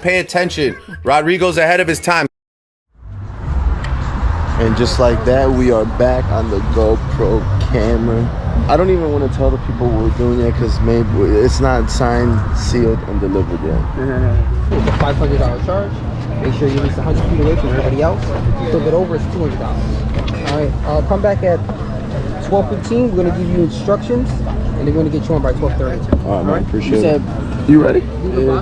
Pay attention. Rodrigo's ahead of his time. And just like that, we are back on the GoPro camera. I don't even want to tell the people what we're doing yet because maybe it's not signed, sealed, and delivered yet. It's a $500 charge. Make sure you're at least 100 feet away from everybody else. Flip it over, it's $200. Alright, I'll come back at 12:15. We're going to give you instructions, and they're going to get you on by 12:30. Alright, man, appreciate it. You You ready? yeah.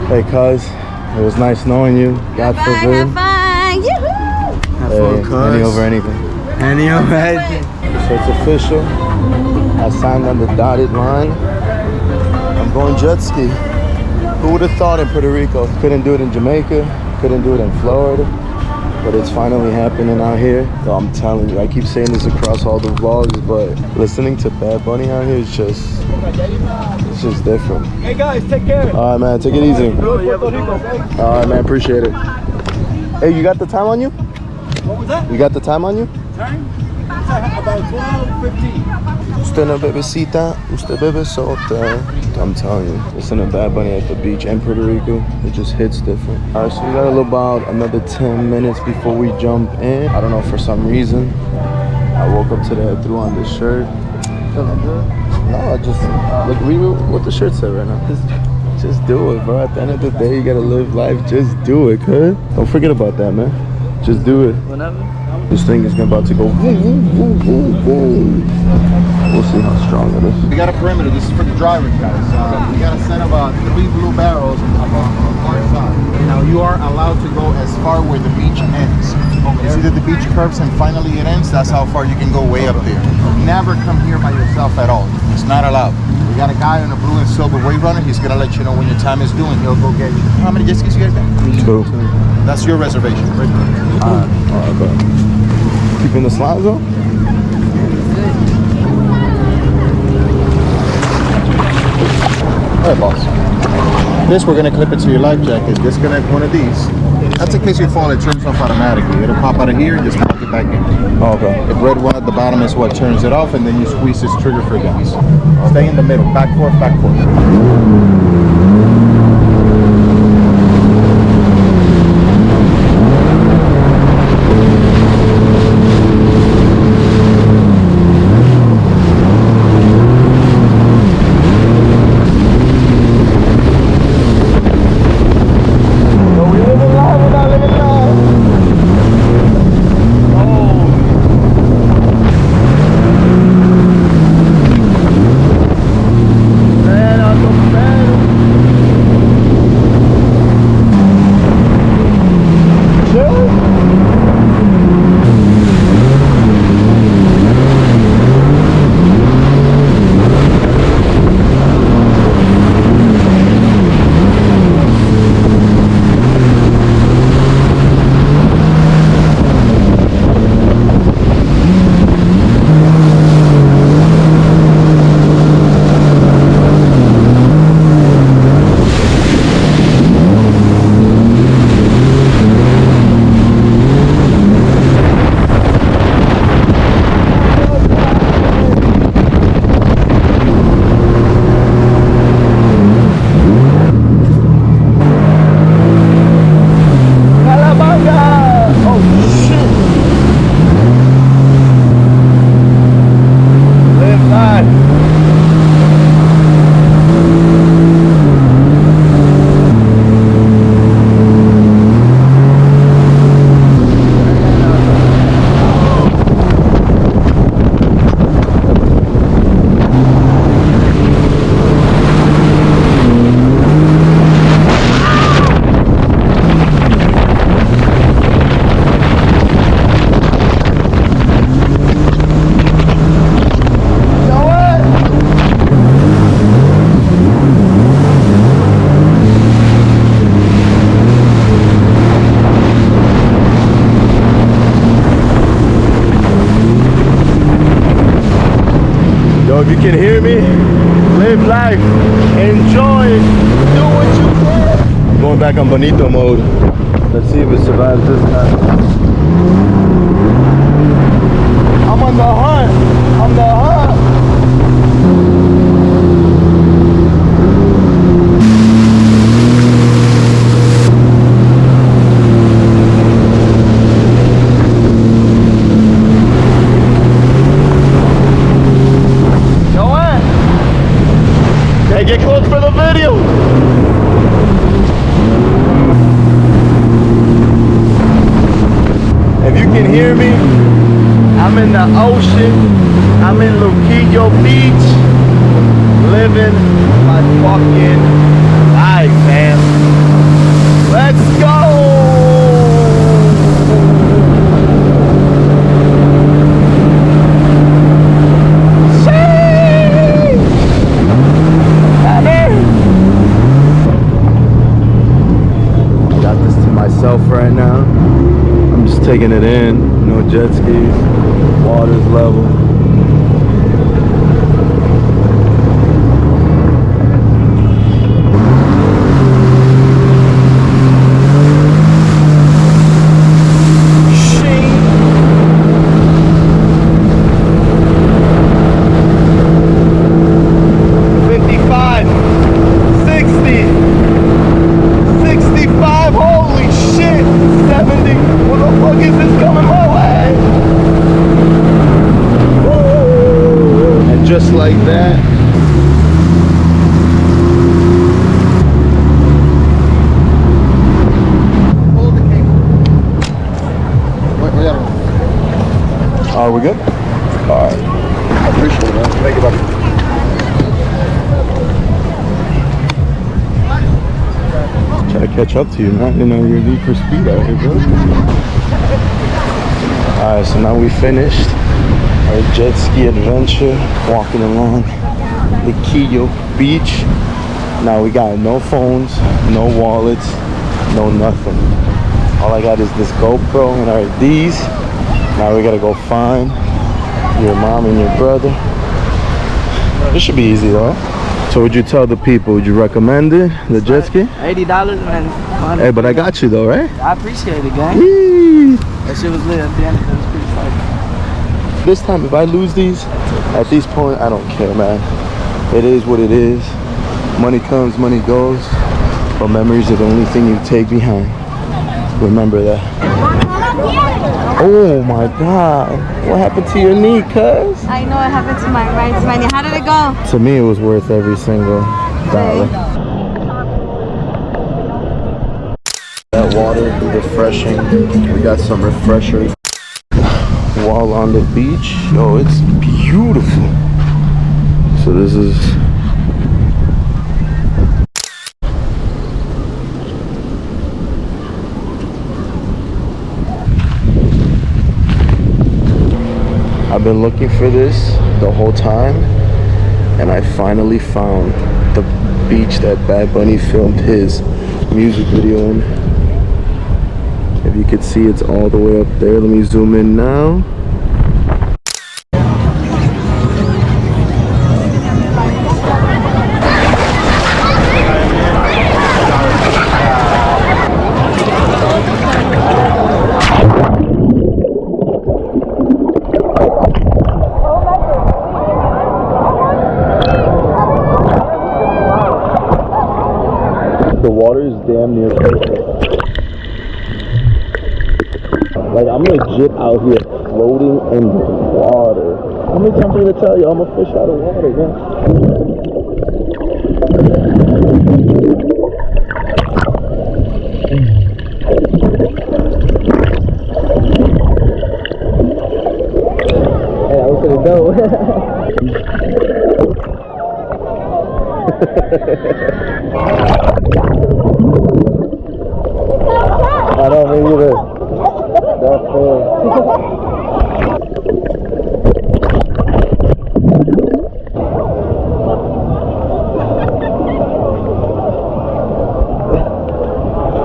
Hey, cuz. It was nice knowing you. God forbid. Have fun. Yoo-hoo. Have fun, cuz. Henny over anything. Henny over anything. So it's official. I signed on the dotted line. I'm going jet ski. Who would have thought in Puerto Rico? Couldn't do it in Jamaica. Couldn't do it in Florida. But it's finally happening out here. So I'm telling you, I keep saying this across all the vlogs, but listening to Bad Bunny out here is just, it's just different. Hey guys, take care. All right, man, take it easy. All right, man, appreciate it. Hey, you got the time on you? What was that? You got the time on you? Time? About 12:15. Usted no bebecita, usted bebesota. I'm telling you, listen to Bad Bunny at the beach in Puerto Rico, it just hits different. All right, so we got about another 10 minutes before we jump in. I don't know, for some reason, I woke up today, I threw on this shirt. Feeling good? No, I just, look, read what the shirt said right now. Just do it, bro. At the end of the day, you gotta live life, just do it, cuz. Don't forget about that, man. Just do it. Whenever. This thing is about to go boom, boom, boom, boom, boom. We'll see how strong it is. We got a perimeter. This is for the drivers, guys. We got a set of 3 blue barrels on our side. Now you are allowed to go as far where the beach ends. You see that the beach curves and finally it ends? That's how far you can go, way up there. Never come here by yourself at all. It's not allowed. We got a guy on a blue and silver wave runner. He's gonna let you know when your time is due and he'll go get you. How many jet skis you guys got? 2. That's your reservation. Right? All right, bro. Keeping the slides though? All right, boss. This, we're gonna clip it to your life jacket. Disconnect one of these. That's in case you fall, it turns off automatically. It'll pop out of here and just plug it back in. Oh, okay. The red one at the bottom is what turns it off, and then you squeeze this trigger for gas. Stay in the middle, back, forth, back, forth. If you can hear me, live life, enjoy, do what you can. Going back on Bonito mode. Let's see if it survives this time. I'm on the hunt. I'm the hunt. Hey, get close for the video. If you can hear me, I'm in the ocean. I'm in Luquillo Beach, living my fucking life, man. Let's go. I got this to myself right now. I'm just taking it in. No jet skis. Water's level. Just like that. Hold the cable. Wait, Are we good? All right. I appreciate it, man. Thank you, buddy. Try to catch up to you, man. You know, you're Need for Speed out here, bro. All right, so now we finished our jet ski adventure, walking along Luquillo Beach. Now we got no phones, no wallets, no nothing. All I got is this GoPro and our IDs. Now we gotta go find your mom and your brother. This should be easy though. So would you tell the people, would you recommend it, the jet ski? $80, man. Hey, but I got you though, right? I appreciate it, gang. Yee. That shit was lit at the end. It was pretty funny. This time, if I lose these, at this point, I don't care, man. It is what it is. Money comes, money goes. But memories are the only thing you take behind. Remember that. Oh my God. What happened to your knee, cuz? I know what happened to my right knee. How did it go? To me, it was worth every single dollar. That water, refreshing. We got some refreshers. While on the beach, yo, it's beautiful. So this is I've been looking for this the whole time, and I finally found the beach that Bad Bunny filmed his music video in. If you could see, it's all the way up there. Let me zoom in now. The water is damn near perfect. Like, I'm legit out here floating in the water. How many times did I tell you I'm a fish out of water, man? Hey, I was gonna go. I don't mean either. That's fair.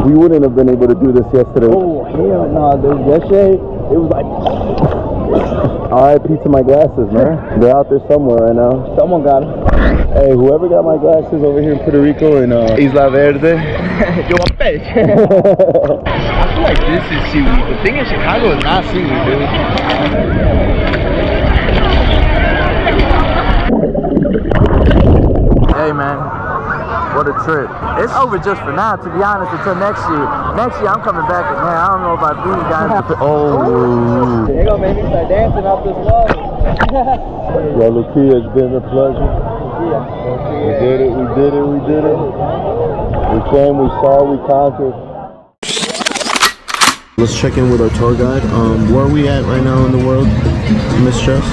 We wouldn't have been able to do this yesterday. Oh, hell no, dude. Yesterday, it was like... RIP to my glasses, man. They're out there somewhere right now. Someone got them. Hey, whoever got my glasses over here in Puerto Rico in Isla Verde. Yo, I'm fish. I feel like this is seaweed. The thing in Chicago is not seaweed, dude. Hey, man. What a trip. It's over just for now, to be honest, until next year. Next year, I'm coming back, and man, I don't know about these guys. Oh. They're gonna make me start dancing off this wall. Well, Luquillo, it's been a pleasure. We did it, we did it, we did it. We came, we saw, we conquered. Let's check in with our tour guide. Where are we at right now in the world, Miss Jess?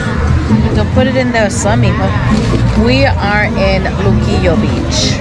Don't put it in there, Sammy. We are in Luquillo Beach.